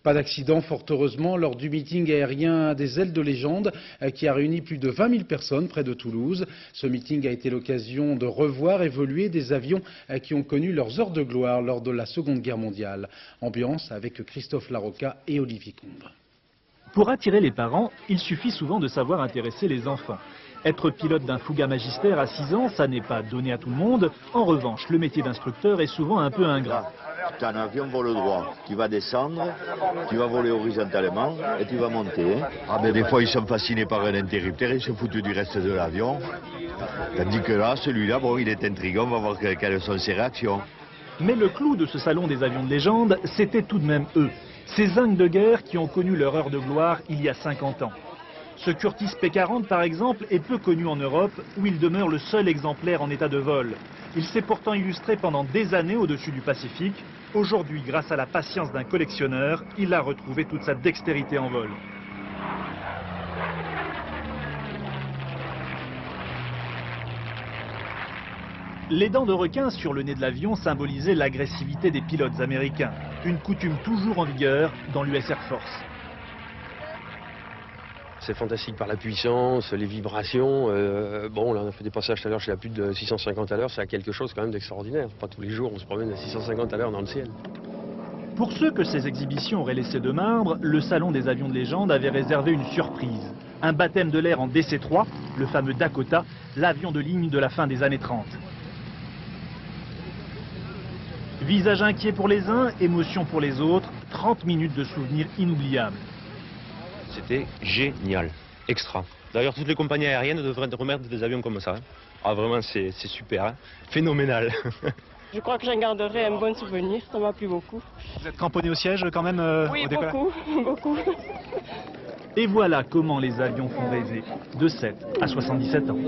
Pas d'accident, fort heureusement, lors du meeting aérien des ailes de légende qui a réuni plus de 20 000 personnes près de Toulouse. Ce meeting a été l'occasion de revoir évoluer des avions qui ont connu leurs heures de gloire lors de la Seconde Guerre mondiale. Ambiance avec Christophe Larocca et Olivier Combe. Pour attirer les parents, il suffit souvent de savoir intéresser les enfants. Être pilote d'un Fouga Magister à 6 ans, ça n'est pas donné à tout le monde. En revanche, le métier d'instructeur est souvent un peu ingrat. Tu as un avion vol droit, tu vas descendre, tu vas voler horizontalement et tu vas monter. Ah ben des fois ils sont fascinés par un interrupteur, ils se foutent du reste de l'avion. Tandis que là, celui-là, bon, il est intriguant, on va voir quelles sont ses réactions. Mais le clou de ce salon des avions de légende, c'était tout de même eux. Ces zincs de guerre qui ont connu leur heure de gloire il y a 50 ans. Ce Curtiss P-40 par exemple est peu connu en Europe où il demeure le seul exemplaire en état de vol. Il s'est pourtant illustré pendant des années au-dessus du Pacifique. Aujourd'hui, grâce à la patience d'un collectionneur, il a retrouvé toute sa dextérité en vol. Les dents de requin sur le nez de l'avion symbolisaient l'agressivité des pilotes américains. Une coutume toujours en vigueur dans l'US Air Force. C'est fantastique par la puissance, les vibrations. Bon, là on a fait des passages tout à l'heure, je suis à plus de 650 à l'heure, c'est quelque chose quand même d'extraordinaire. Pas tous les jours on se promène à 650 à l'heure dans le ciel. Pour ceux que ces exhibitions auraient laissé de marbre, le salon des avions de légende avait réservé une surprise. Un baptême de l'air en DC-3, le fameux Dakota, l'avion de ligne de la fin des années 30. Visage inquiet pour les uns, émotion pour les autres, 30 minutes de souvenirs inoubliables. C'était génial, extra. D'ailleurs, toutes les compagnies aériennes devraient remettre des avions comme ça. Ah, vraiment, c'est super, hein. Phénoménal. Je crois que j'en garderai un bon souvenir, ça m'a plu beaucoup. Vous êtes cramponné au siège quand même oui, au décollage ? beaucoup. Et voilà comment les avions font rêver, de 7 à 77 ans.